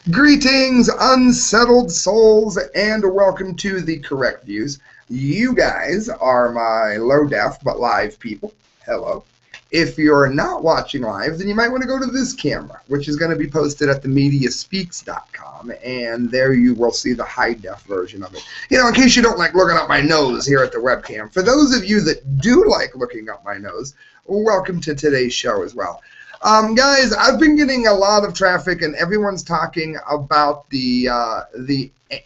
Greetings, unsettled souls, and welcome to the Correct Views. You guys are my low-def but live people. Hello. If you're not watching live, then you might want to go to this camera, which is going to be posted at themediaspeaks.com, and there you will see the high-def version of it. You know, in case you don't like looking up my nose here at the webcam, for those of you that do like looking up my nose, welcome to today's show as well. Guys, I've been getting a lot of traffic, and everyone's talking about the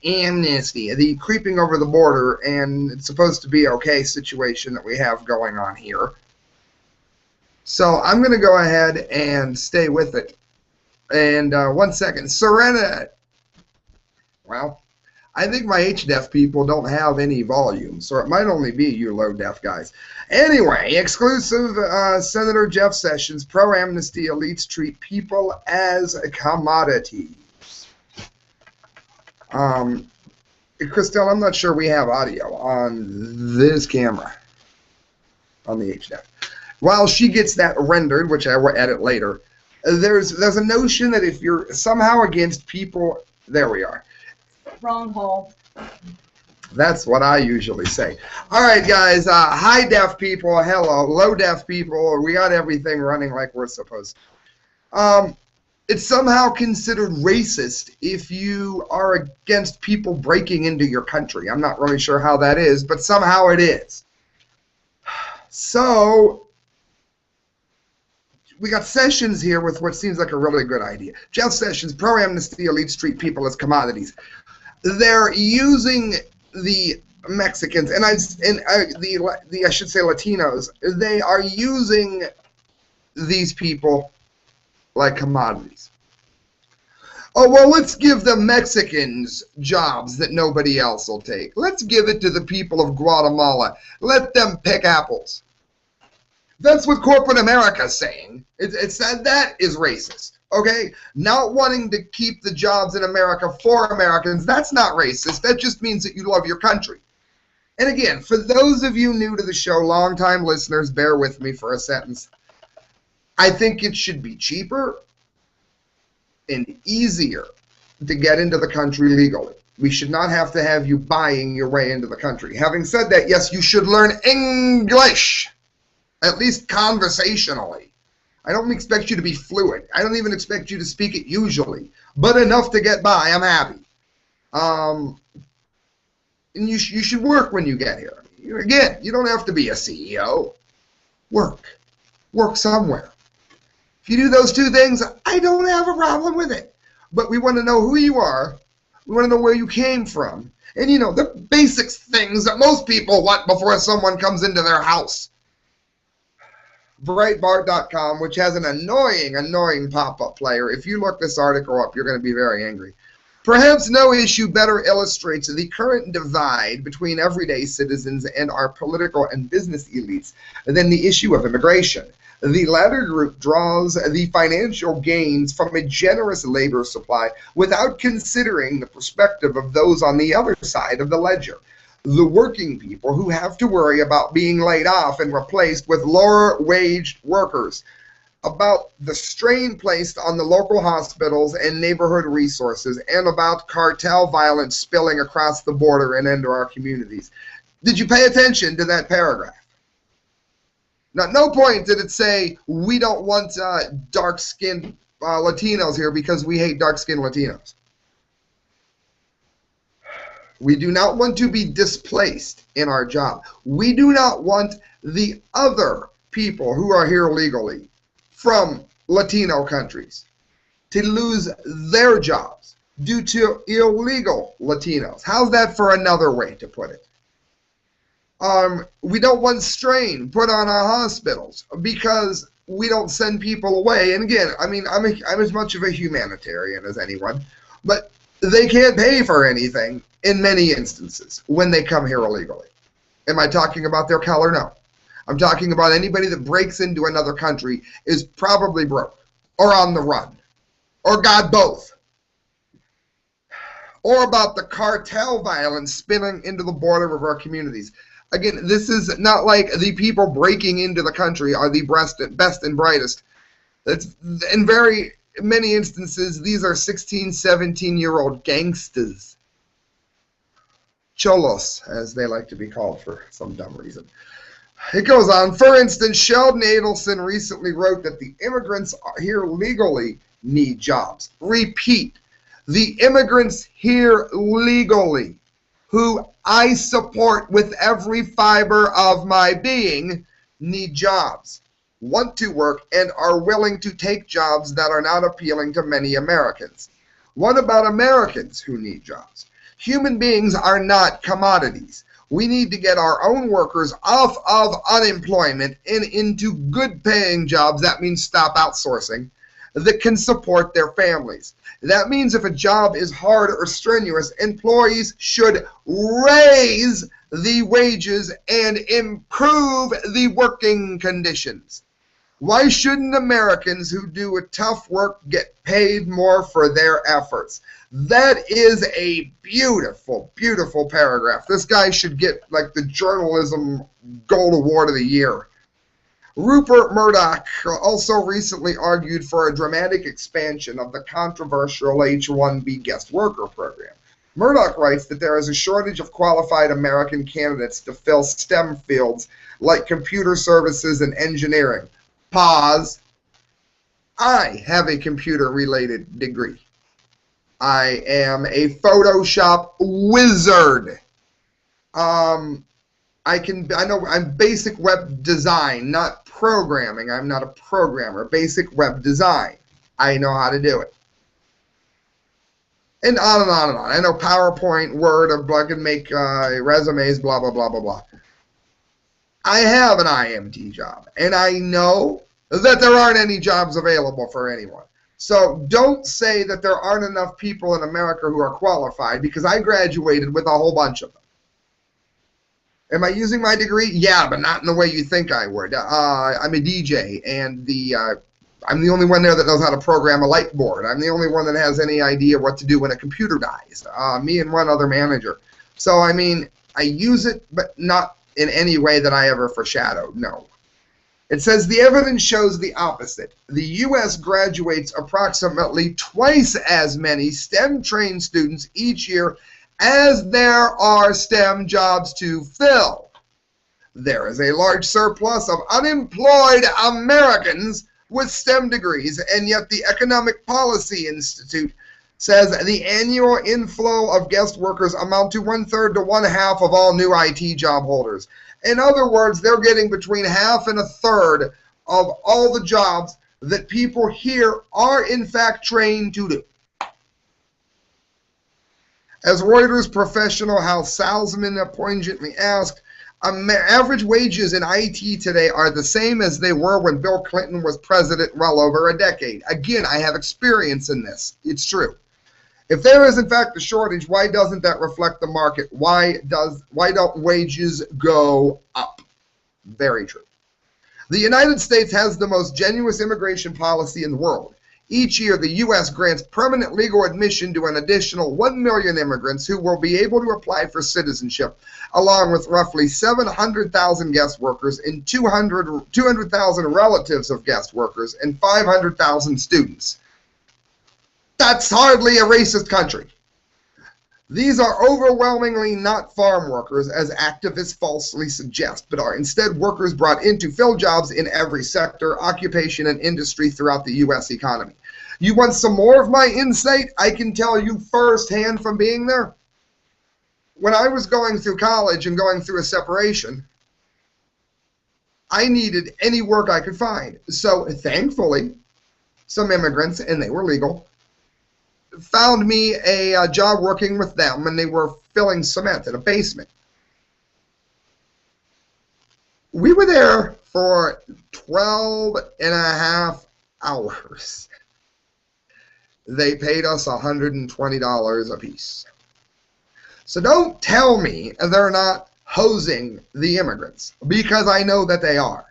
amnesty, the creeping over the border, and it's supposed to be okay situation that we have going on here. So I'm going to go ahead and stay with it. And 1 second, Serenity. Well, I think my HDEF people don't have any volume, so it might only be you low-def guys. Anyway, exclusive Senator Jeff Sessions, pro-amnesty elites treat people as commodities. Christelle, I'm not sure we have audio on this camera, on the HDEF. While she gets that rendered, which I will edit later, there's a notion that if you're somehow against people, there we are. Wrong hole. That's what I usually say. All right, guys, high def people, hello, low def people, we got everything running like we're supposed to. It's somehow considered racist if you are against people breaking into your country. I'm not really sure how that is, but somehow it is. So we got Sessions here with what seems like a really good idea. Jeff Sessions, pro-amnesty elites treat people as commodities. They're using the Mexicans and I should say Latinos. They are using these people like commodities. Oh, well, let's give the Mexicans jobs that nobody else will take. Let's give it to the people of Guatemala. Let them pick apples. That's what corporate America's saying. It's that is racist, okay? Not wanting to keep the jobs in America for Americans, that's not racist. That just means that you love your country. And again, for those of you new to the show, longtime listeners, bear with me for a sentence. I think it should be cheaper and easier to get into the country legally. We should not have to have you buying your way into the country. Having said that, yes, you should learn English. At least conversationally. I don't expect you to be fluent. I don't even expect you to speak it usually, but enough to get by. I'm happy. And you should work when you get here. Again, you don't have to be a CEO. Work somewhere. If you do those two things, I don't have a problem with it. But we want to know who you are. We want to know where you came from. And you know, the basic things that most people want before someone comes into their house. Breitbart.com, which has an annoying pop-up player. If you look this article up, you're going to be very angry. Perhaps no issue better illustrates the current divide between everyday citizens and our political and business elites than the issue of immigration. The latter group draws the financial gains from a generous labor supply without considering the perspective of those on the other side of the ledger. The working people who have to worry about being laid off and replaced with lower-waged workers, about the strain placed on the local hospitals and neighborhood resources, and about cartel violence spilling across the border and into our communities. Did you pay attention to that paragraph? Now, at no point did it say, we don't want dark-skinned Latinos here because we hate dark-skinned Latinos. We do not want to be displaced in our job. We do not want the other people who are here legally from Latino countries to lose their jobs due to illegal Latinos. How's that for another way to put it? We don't want strain put on our hospitals because we don't send people away. And again, I mean, I'm as much of a humanitarian as anyone, but they can't pay for anything in many instances when they come here illegally. Am I talking about their color? No. I'm talking about anybody that breaks into another country is probably broke or on the run or got both. Or about the cartel violence spilling into the border of our communities. Again, this is not like the people breaking into the country are the best and brightest. And very in many instances, these are 16, 17-year-old gangsters. Cholos, as they like to be called for some dumb reason. It goes on. For instance, Sheldon Adelson recently wrote that the immigrants here legally need jobs. Repeat, the immigrants here legally, who I support with every fiber of my being, need jobs, want to work, and are willing to take jobs that are not appealing to many Americans. What about Americans who need jobs? Human beings are not commodities. We need to get our own workers off of unemployment and into good-paying jobs. That means stop outsourcing, that can support their families. That means if a job is hard or strenuous, employees should raise the wages and improve the working conditions. Why shouldn't Americans who do a tough work get paid more for their efforts? That is a beautiful, beautiful paragraph. This guy should get like the Journalism Gold Award of the Year. Rupert Murdoch also recently argued for a dramatic expansion of the controversial H-1B guest worker program. Murdoch writes that there is a shortage of qualified American candidates to fill STEM fields like computer services and engineering. Pause. I have a computer-related degree. I am a Photoshop wizard. I'm basic web design, not programming. I'm not a programmer. Basic web design. I know how to do it. And on and on and on. I know PowerPoint, Word, I can make resumes, blah, blah, blah, blah, blah. I have an IMT job, and I know that there aren't any jobs available for anyone. So don't say that there aren't enough people in America who are qualified, because I graduated with a whole bunch of them. Am I using my degree? Yeah, but not in the way you think I would. I'm a DJ, and I'm the only one there that knows how to program a light board. I'm the only one that has any idea what to do when a computer dies. Me and one other manager. So, I mean, I use it, but not in any way that I ever foreshadowed, no. It says the evidence shows the opposite. The U.S. graduates approximately twice as many STEM-trained students each year as there are STEM jobs to fill. There is a large surplus of unemployed Americans with STEM degrees, and yet the Economic Policy Institute says the annual inflow of guest workers amount to 1/3 to 1/2 of all new IT job holders. In other words, they're getting between 1/2 and 1/3 of all the jobs that people here are in fact trained to do. As Reuters professional Hal Salzman poignantly asked, average wages in IT today are the same as they were when Bill Clinton was president well over a decade. Again, I have experience in this. It's true. If there is in fact a shortage, why doesn't that reflect the market? Why don't wages go up? Very true. The United States has the most generous immigration policy in the world. Each year, the U.S. grants permanent legal admission to an additional 1 million immigrants who will be able to apply for citizenship, along with roughly 700,000 guest workers and 200,000 relatives of guest workers and 500,000 students. That's hardly a racist country. These are overwhelmingly not farm workers, as activists falsely suggest, but are instead workers brought in to fill jobs in every sector, occupation, and industry throughout the U.S. economy. You want some more of my insight? I can tell you firsthand from being there. When I was going through college and going through a separation, I needed any work I could find. So thankfully, some immigrants, and they were legal, found me a job working with them, and they were filling cement in a basement. We were there for 12 and a half hours. They paid us $120 a piece. So don't tell me they're not hosing the immigrants, because I know that they are.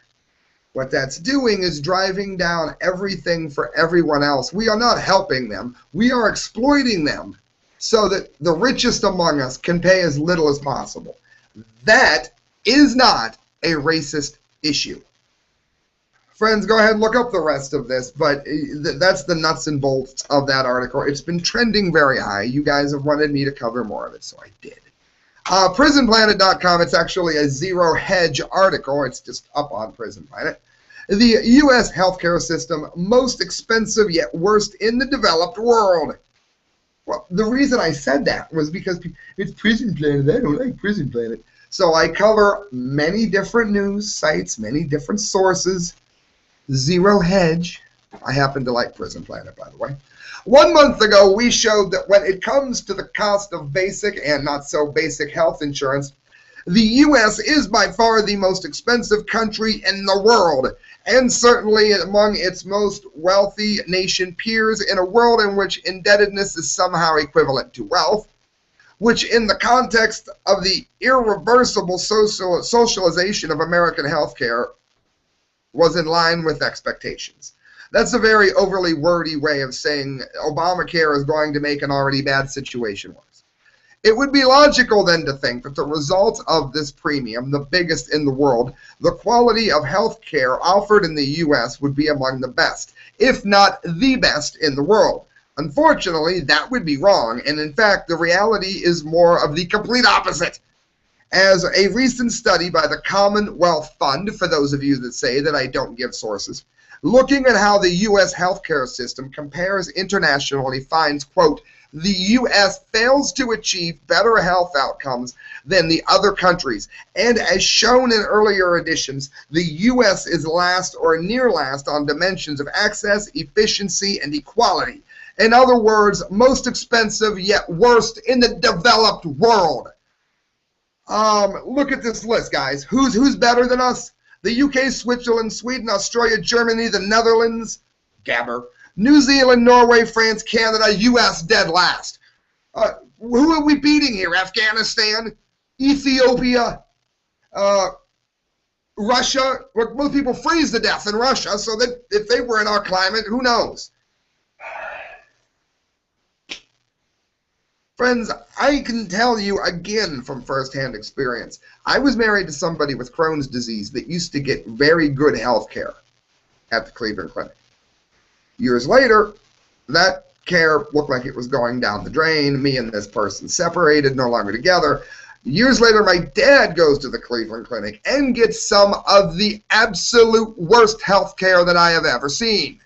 What that's doing is driving down everything for everyone else. We are not helping them. We are exploiting them so that the richest among us can pay as little as possible. That is not a racist issue. Friends, go ahead and look up the rest of this, but that's the nuts and bolts of that article. It's been trending very high. You guys have wanted me to cover more of it, so I did. PrisonPlanet.com, it's actually a zero hedge article. It's just up on Prison Planet. The U.S. healthcare system, most expensive yet worst in the developed world. Well, the reason I said that was because it's Prison Planet. I don't like Prison Planet. So I cover many different news sites, many different sources. Zero hedge. I happen to like Prison Planet, by the way. 1 month ago, we showed that when it comes to the cost of basic and not so basic health insurance, the U.S. is by far the most expensive country in the world, and certainly among its most wealthy nation peers in a world in which indebtedness is somehow equivalent to wealth, which in the context of the irreversible socialization of American healthcare was in line with expectations. That's a very overly wordy way of saying Obamacare is going to make an already bad situation worse. It would be logical then to think that the result of this premium, the biggest in the world, the quality of health care offered in the U.S. would be among the best, if not the best in the world. Unfortunately, that would be wrong, and in fact, the reality is more of the complete opposite. As a recent study by the Commonwealth Fund, for those of you that say that I don't give sources, looking at how the U.S. healthcare system compares internationally finds, quote, the U.S. fails to achieve better health outcomes than the other countries, and as shown in earlier editions, the U.S. is last or near last on dimensions of access, efficiency, and equality. In other words, most expensive yet worst in the developed world. Look at this list, guys. Who's better than us? The UK, Switzerland, Sweden, Australia, Germany, the Netherlands, Gabber, New Zealand, Norway, France, Canada, U.S. dead last. Who are we beating here? Afghanistan, Ethiopia, Russia. Most people freeze to death in Russia, so that if they were in our climate, who knows? Friends, I can tell you again from firsthand experience, I was married to somebody with Crohn's disease that used to get very good health care at the Cleveland Clinic. Years later, that care looked like it was going down the drain. Me and this person separated, no longer together. Years later, my dad goes to the Cleveland Clinic and gets some of the absolute worst health care that I have ever seen.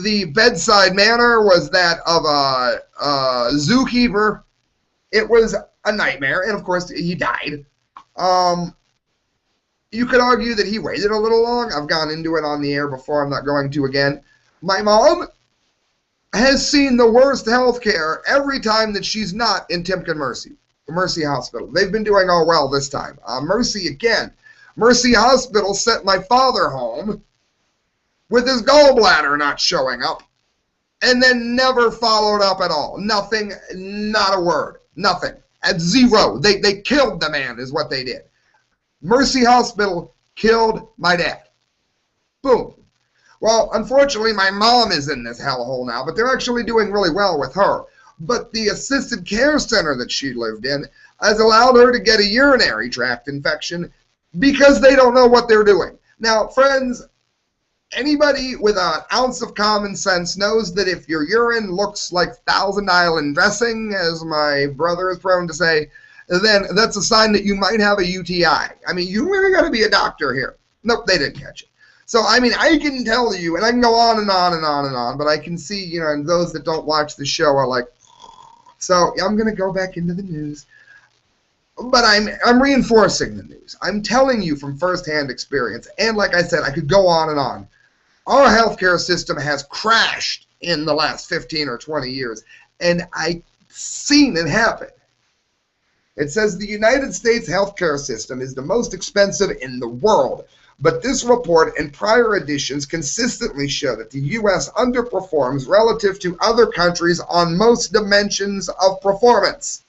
The bedside manner was that of a zookeeper. It was a nightmare, and of course, he died. You could argue that he waited a little long. I've gone into it on the air before. I'm not going to again. My mom has seen the worst health care every time that she's not in Timken Mercy Hospital. They've been doing all well this time. Mercy again. Mercy Hospital sent my father home with his gallbladder not showing up, and then never followed up at all. Nothing, not a word, nothing. At zero. They killed the man is what they did. Mercy Hospital killed my dad. Boom. Well, unfortunately, my mom is in this hellhole now, but they're actually doing really well with her. But the assisted care center that she lived in has allowed her to get a urinary tract infection because they don't know what they're doing. Now, friends, anybody with an ounce of common sense knows that if your urine looks like Thousand Island dressing, as my brother is prone to say, then that's a sign that you might have a UTI. I mean, you really got to be a doctor here. Nope, they didn't catch it. So, I mean, I can tell you, and I can go on and on and on and on, but I can see, you know, and those that don't watch the show are like, so I'm going to go back into the news. But I'm reinforcing the news. I'm telling you from firsthand experience, and like I said, I could go on and on. Our healthcare system has crashed in the last 15 or 20 years, and I've seen it happen. It says the United States healthcare system is the most expensive in the world, but this report and prior editions consistently show that the U.S. underperforms relative to other countries on most dimensions of performance.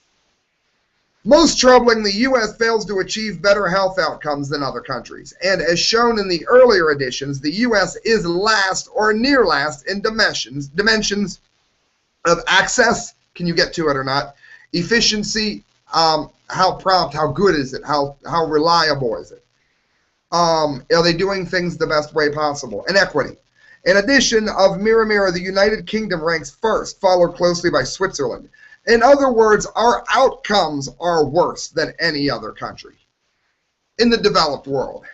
Most troubling, the U.S. fails to achieve better health outcomes than other countries, and as shown in the earlier editions, the U.S. is last or near last in dimensions of access, can you get to it or not, efficiency, how prompt, how good is it, how reliable is it. Are they doing things the best way possible? And equity. In addition of Mirror, the United Kingdom ranks first, followed closely by Switzerland. In other words, our outcomes are worse than any other country in the developed world.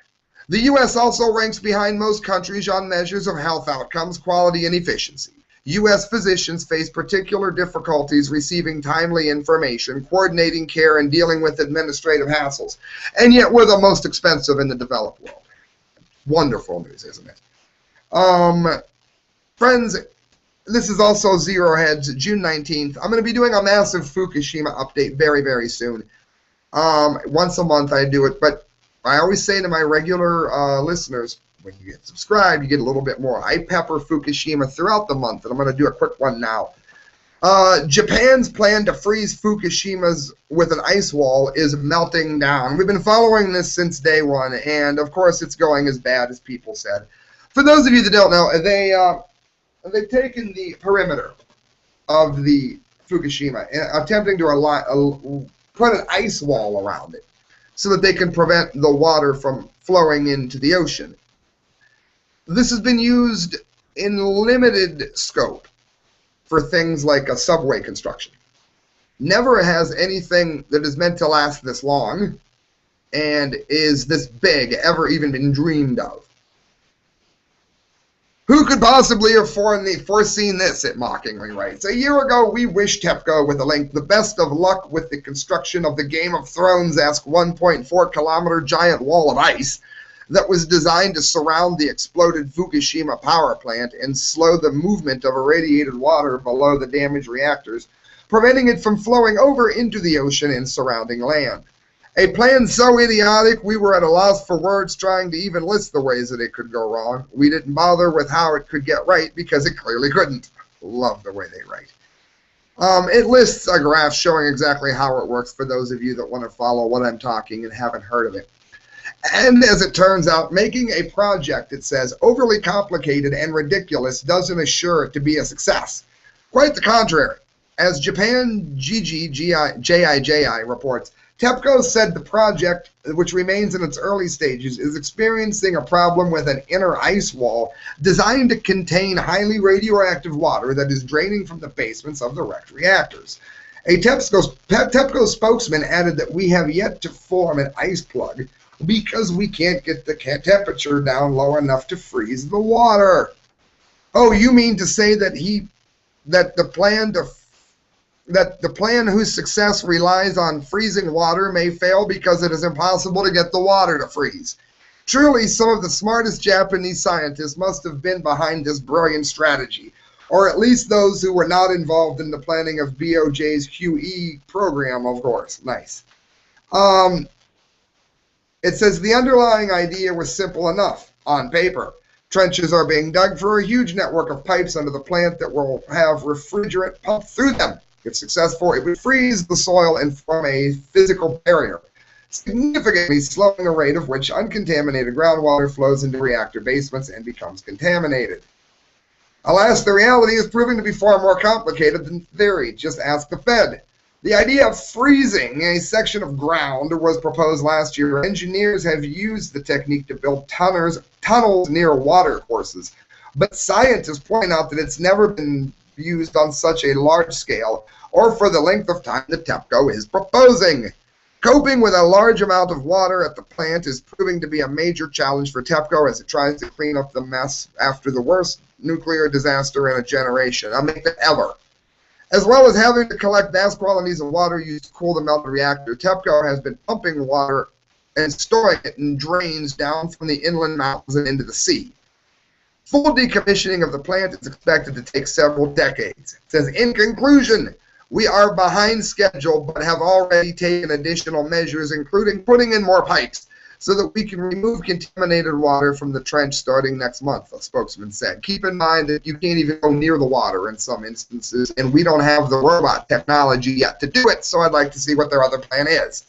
The U.S. also ranks behind most countries on measures of health outcomes, quality, and efficiency. U.S. physicians face particular difficulties receiving timely information, coordinating care, and dealing with administrative hassles. And yet we're the most expensive in the developed world. Wonderful news, isn't it? Friends, this is also Zero Heads, June 19th. I'm going to be doing a massive Fukushima update very, very soon. Once a month I do it, but I always say to my regular listeners, when you get subscribed, you get a little bit more. I pepper Fukushima throughout the month, and I'm going to do a quick one now. Japan's plan to freeze Fukushima's with an ice wall is melting down. We've been following this since day one, and of course it's going as bad as people said. For those of you that don't know, they've taken the perimeter of the Fukushima, attempting to put an ice wall around it so that they can prevent the water from flowing into the ocean. This has been used in limited scope for things like a subway construction. Never has anything that is meant to last this long and is this big ever even been dreamed of. Who could possibly have foreseen this, it mockingly writes. A year ago, we wished TEPCO with a link the best of luck with the construction of the Game of Thrones-esque 1.4-kilometer giant wall of ice that was designed to surround the exploded Fukushima power plant and slow the movement of irradiated water below the damaged reactors, preventing it from flowing over into the ocean and surrounding land. A plan so idiotic we were at a loss for words trying to even list the ways that it could go wrong. We didn't bother with how it could get right because it clearly couldn't. Love the way they write. It lists a graph showing exactly how it works for those of you that want to follow what I'm talking and haven't heard of it. And as it turns out, making a project, it says, overly complicated and ridiculous doesn't assure it to be a success. Quite the contrary. As Japan JIJI reports, TEPCO said the project, which remains in its early stages, is experiencing a problem with an inner ice wall designed to contain highly radioactive water that is draining from the basements of the wrecked reactors. A TEPCO spokesman added that we have yet to form an ice plug because we can't get the temperature down low enough to freeze the water. Oh, you mean to say that the plan whose success relies on freezing water may fail because it is impossible to get the water to freeze? Truly, some of the smartest Japanese scientists must have been behind this brilliant strategy, or at least those who were not involved in the planning of BOJ's QE program, of course. Nice. It says the underlying idea was simple enough on paper. Trenches are being dug for a huge network of pipes under the plant that will have refrigerant pumped through them. If successful, it would freeze the soil and form a physical barrier, significantly slowing the rate of which uncontaminated groundwater flows into reactor basements and becomes contaminated. Alas, the reality is proving to be far more complicated than theory. Just ask the Fed. The idea of freezing a section of ground was proposed last year. Engineers have used the technique to build tunnels near water courses, but scientists point out that it's never been used on such a large scale or for the length of time that TEPCO is proposing. Coping with a large amount of water at the plant is proving to be a major challenge for TEPCO as it tries to clean up the mess after the worst nuclear disaster in a generation, I mean ever. As well as having to collect vast quantities of water used to cool the melted reactor, TEPCO has been pumping water and storing it in drains down from the inland mountains and into the sea. Full decommissioning of the plant is expected to take several decades. It says, in conclusion, we are behind schedule but have already taken additional measures, including putting in more pipes, so that we can remove contaminated water from the trench starting next month, a spokesman said. Keep in mind that you can't even go near the water in some instances, and we don't have the robot technology yet to do it, so I'd like to see what their other plan is.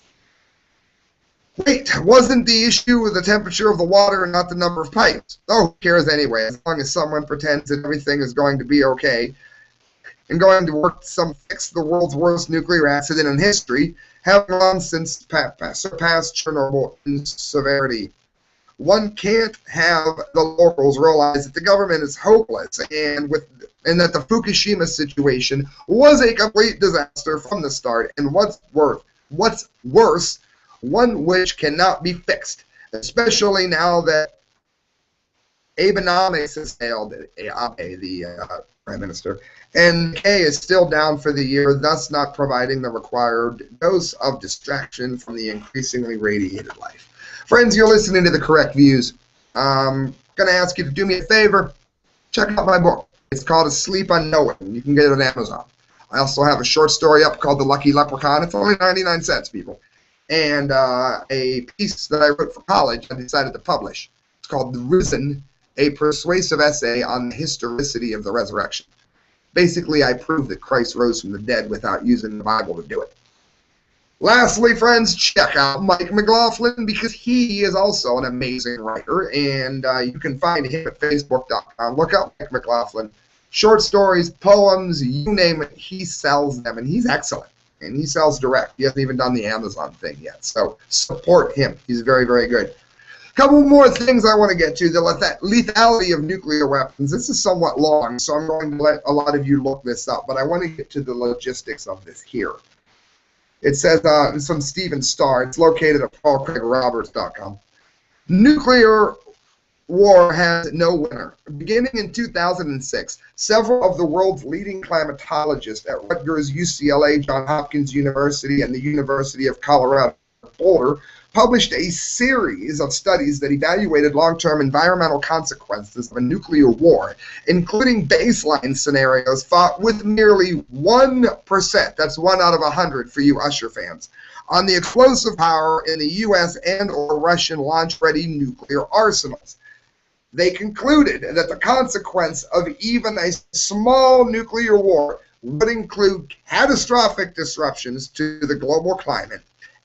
Wait, wasn't the issue with the temperature of the water and not the number of pipes? Oh, who cares anyway, as long as someone pretends that everything is going to be okay and going to work to fix the world's worst nuclear accident in history, having long since surpassed Chernobyl in severity. One can't have the locals realize that the government is hopeless and that the Fukushima situation was a complete disaster from the start, and what's worse, one which cannot be fixed, especially now that Abenomics has failed, Abe, the Prime Minister, and K is still down for the year, thus not providing the required dose of distraction from the increasingly radiated life. Friends, you're listening to The Correct Views. I'm going to ask you to do me a favor. Check out my book. It's called Asleep Unknowing. You can get it on Amazon. I also have a short story up called The Lucky Leprechaun. It's only 99 cents, people. And a piece that I wrote for college I decided to publish. It's called The Risen, a persuasive essay on the historicity of the resurrection. Basically, I prove that Christ rose from the dead without using the Bible to do it. Lastly, friends, check out Mike McLaughlin, because he is also an amazing writer, and you can find him at facebook.com. Look up Mike McLaughlin. Short stories, poems, you name it, he sells them, and he's excellent. And he sells direct. He hasn't even done the Amazon thing yet, so support him. He's very, very good. Couple more things I want to get to. The lethality of nuclear weapons. This is somewhat long, so I'm going to let a lot of you look this up, but I want to get to the logistics of this here. It says, it's from Stephen Starr. It's located at paulcraigroberts.com. Nuclear war has no winner. Beginning in 2006, several of the world's leading climatologists at Rutgers, UCLA, Johns Hopkins University, and the University of Colorado Boulder published a series of studies that evaluated long-term environmental consequences of a nuclear war, including baseline scenarios fought with merely 1%, that's 1 out of 100 for you Usher fans, on the explosive power in the U.S. and or Russian launch-ready nuclear arsenals. They concluded that the consequence of even a small nuclear war would include catastrophic disruptions to the global climate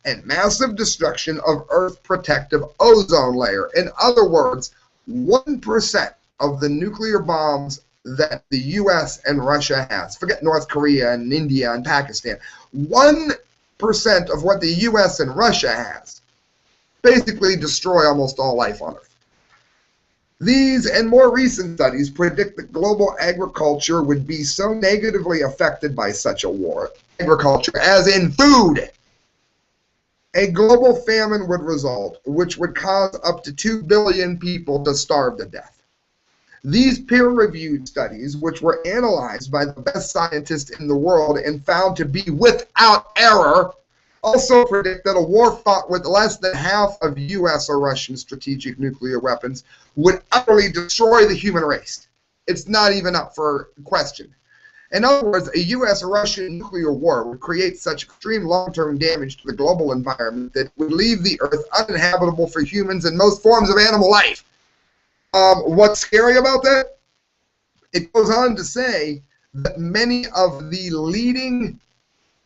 and massive destruction of Earth's protective ozone layer. In other words, 1% of the nuclear bombs that the U.S. and Russia has, forget North Korea and India and Pakistan, 1% of what the U.S. and Russia has basically destroy almost all life on Earth. These and more recent studies predict that global agriculture would be so negatively affected by such a war, agriculture as in food, a global famine would result, which would cause up to 2 billion people to starve to death. These peer-reviewed studies, which were analyzed by the best scientists in the world and found to be without error, also predict that a war fought with less than half of U.S. or Russian strategic nuclear weapons would utterly destroy the human race. It's not even up for question. In other words, a U.S. or Russian nuclear war would create such extreme long-term damage to the global environment that it would leave the Earth uninhabitable for humans and most forms of animal life. What's scary about that? It goes on to say that many of the leading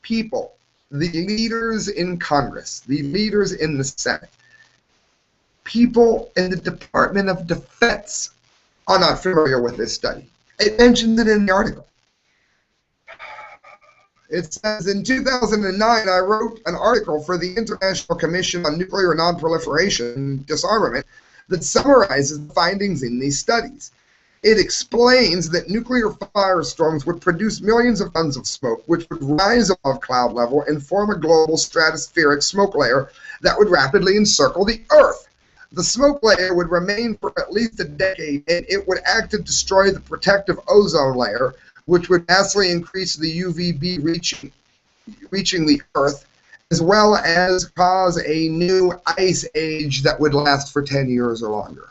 people, the leaders in Congress, the leaders in the Senate, people in the Department of Defense are not familiar with this study. It mentions it in the article. It says, in 2009, I wrote an article for the International Commission on Nuclear Non-Proliferation and Disarmament that summarizes the findings in these studies. It explains that nuclear firestorms would produce millions of tons of smoke, which would rise above cloud level and form a global stratospheric smoke layer that would rapidly encircle the Earth. The smoke layer would remain for at least a decade, and it would act to destroy the protective ozone layer, which would vastly increase the UVB reaching the Earth, as well as cause a new ice age that would last for 10 years or longer.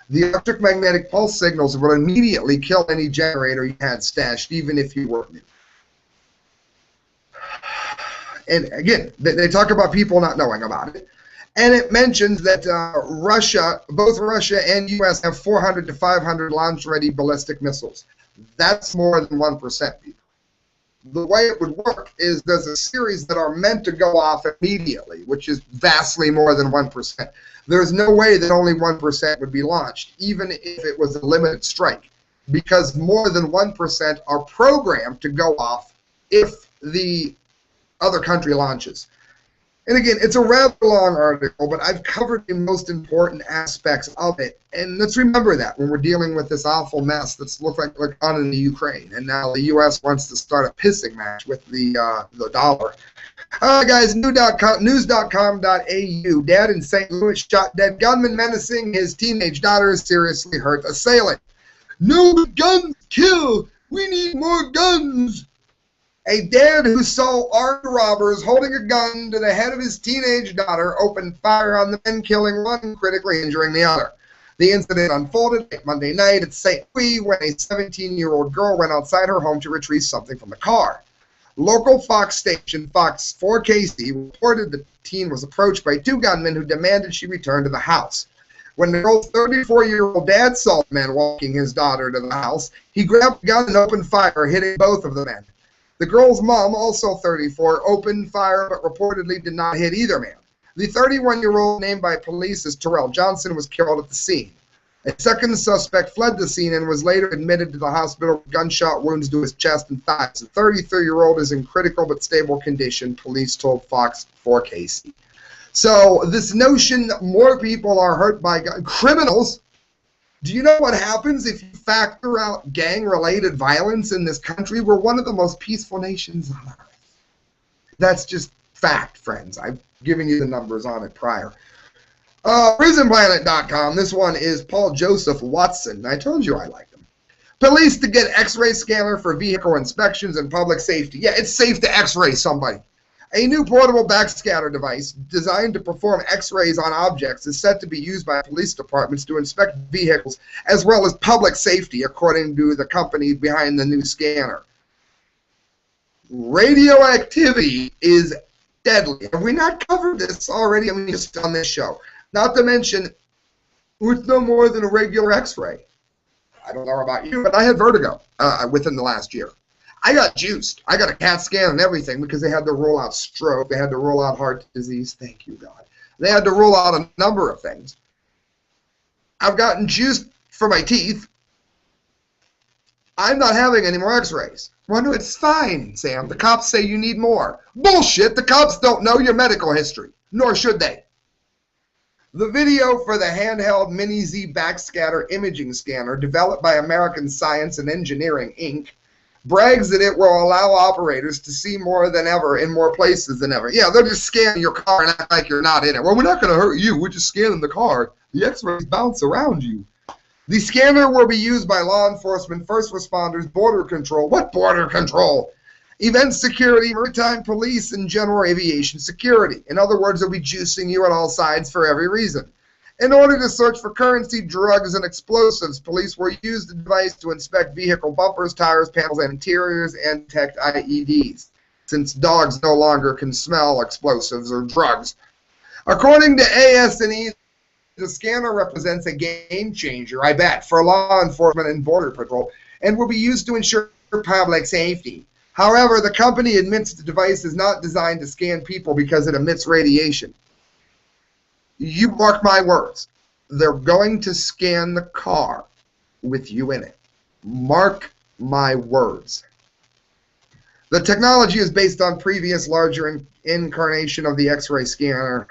The electromagnetic pulse signals would immediately kill any generator you had stashed, even if you weren't new. And again, they talk about people not knowing about it. And it mentions that both Russia and U.S. have 400 to 500 launch-ready ballistic missiles. That's more than 1%, people. The way it would work is there's a series that are meant to go off immediately, which is vastly more than 1%. There's no way that only 1% would be launched, even if it was a limited strike, because more than 1% are programmed to go off if the other country launches. And again, it's a rather long article, but I've covered the most important aspects of it. And let's remember that when we're dealing with this awful mess that's looked like on in the Ukraine. And now the U.S. wants to start a pissing match with the dollar. All right, guys, news.com.au. Dad in St. Louis shot dead gunman menacing his teenage daughter seriously hurt assailant. No guns kill. We need more guns. A dad who saw armed robbers holding a gun to the head of his teenage daughter opened fire on the men, killing one, critically injuring the other. The incident unfolded late Monday night at St. Louis when a 17-year-old girl went outside her home to retrieve something from the car. Local Fox station, Fox 4KC, reported the teen was approached by two gunmen who demanded she return to the house. When the girl's 34-year-old dad saw the men walking his daughter to the house, he grabbed the gun and opened fire, hitting both of the men. The girl's mom, also 34, opened fire but reportedly did not hit either man. The 31-year-old, named by police as Terrell Johnson, was killed at the scene. A second suspect fled the scene and was later admitted to the hospital with gunshot wounds to his chest and thighs. The 33-year-old is in critical but stable condition, police told Fox 4KC. So this notion that more people are hurt by criminals, do you know what happens if you factor out gang-related violence in this country? We're one of the most peaceful nations on earth. That's just fact, friends. I've given you the numbers on it prior. PrisonPlanet.com. This one is Paul Joseph Watson. I told you I liked him. Police to get X-ray scanner for vehicle inspections and public safety. Yeah, it's safe to X-ray somebody. A new portable backscatter device designed to perform X-rays on objects is set to be used by police departments to inspect vehicles as well as public safety, according to the company behind the new scanner. Radioactivity is deadly. Have we not covered this already? I mean, just on this show. Not to mention, it's no more than a regular X-ray. I don't know about you, but I had vertigo within the last year. I got juiced. I got a CAT scan and everything because they had to rule out stroke. They had to rule out heart disease. Thank you, God. They had to rule out a number of things. I've gotten juiced for my teeth. I'm not having any more X-rays. Well, no, it's fine, Sam. The cops say you need more. Bullshit. The cops don't know your medical history, nor should they. The video for the handheld Mini-Z backscatter imaging scanner developed by American Science and Engineering, Inc., brags that it will allow operators to see more than ever in more places than ever. Yeah, they'll just scan your car and act like you're not in it. Well, we're not going to hurt you. We're just scanning the car. The X-rays bounce around you. The scanner will be used by law enforcement, first responders, border control. What border control? Event security, maritime police, and general aviation security. In other words, they'll be juicing you on all sides for every reason. In order to search for currency, drugs, and explosives, police will use the device to inspect vehicle bumpers, tires, panels, and interiors, and detect IEDs, since dogs no longer can smell explosives or drugs. According to AS&E, the scanner represents a game changer, I bet, for law enforcement and border patrol, and will be used to ensure public safety. However, the company admits the device is not designed to scan people because it emits radiation. You mark my words. They're going to scan the car with you in it. Mark my words. The technology is based on previous larger incarnation of the X-ray scanner.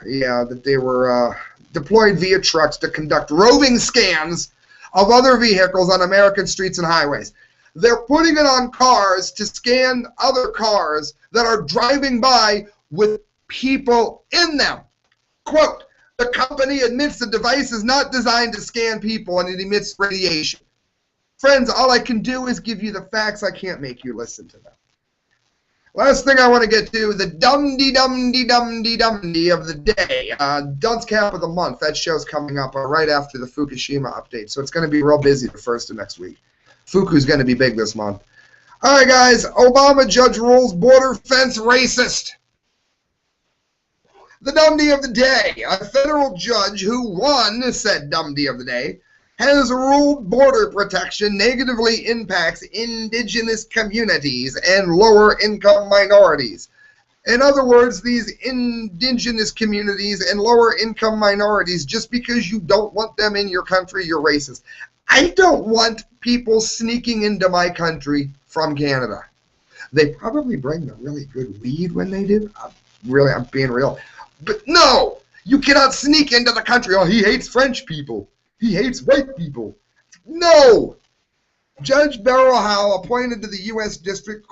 Yeah, that they were deployed via trucks to conduct roving scans of other vehicles on American streets and highways. They're putting it on cars to scan other cars that are driving by with people in them. Quote, the company admits the device is not designed to scan people and it emits radiation. Friends, all I can do is give you the facts. I can't make you listen to them. Last thing I want to get to, the dum-de-dum-de-dum-de-dum-de of the day. Dunce Cap of the month. That show's coming up right after the Fukushima update. So it's going to be real busy the first of next week. Fuku's going to be big this month. All right, guys. Obama judge rules border fence racist. The Dumdy of the day. A federal judge who won, said Dumdy of the day, has ruled border protection negatively impacts indigenous communities and lower-income minorities. In other words, these indigenous communities and lower-income minorities, just because you don't want them in your country, you're racist. I don't want people sneaking into my country from Canada. They probably bring the really good weed when they do. really, I'm being real. But no, you cannot sneak into the country. Oh, he hates French people. He hates white people. No! Judge Beryl Howell, appointed to the U.S. District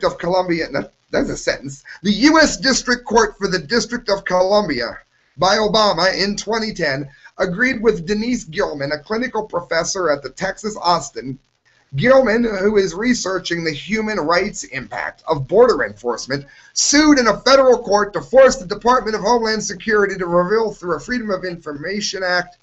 of Columbia, no, that's a sentence, the U.S. District Court for the District of Columbia by Obama in 2010, agreed with Denise Gilman, a clinical professor at the Texas Austin. Gilman, who is researching the human rights impact of border enforcement, sued in a federal court to force the Department of Homeland Security to reveal through a Freedom of Information Act,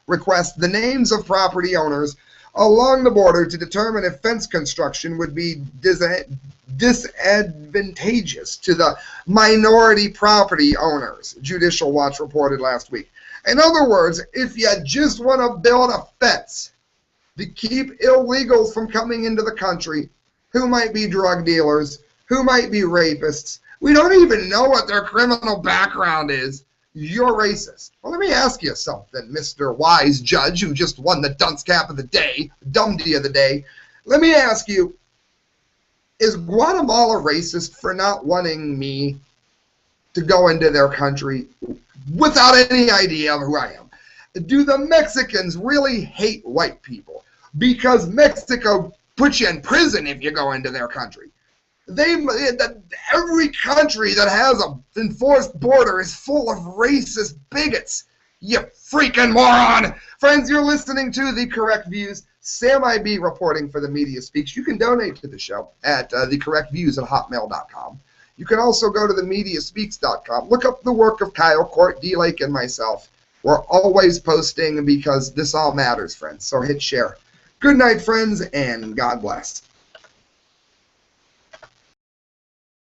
request the names of property owners along the border to determine if fence construction would be disadvantageous to the minority property owners, Judicial Watch reported last week. In other words, if you just want to build a fence to keep illegals from coming into the country, who might be drug dealers, who might be rapists, we don't even know what their criminal background is, you're racist. Well, let me ask you something, Mr. Wise Judge, who just won the dunce cap of the day, Dumdy of the day. Let me ask you, is Guatemala racist for not wanting me to go into their country without any idea of who I am? Do the Mexicans really hate white people because Mexico puts you in prison if you go into their country? Every country that has an enforced border is full of racist bigots. You freaking moron! Friends, you're listening to The Correct Views. Sam I.B. reporting for The Media Speaks. You can donate to the show at thecorrectviews@hotmail.com. You can also go to themediaspeaks.com. Look up the work of Kyle, Court, D. Lake, and myself. We're always posting because this all matters, friends. So hit share. Good night, friends, and God bless.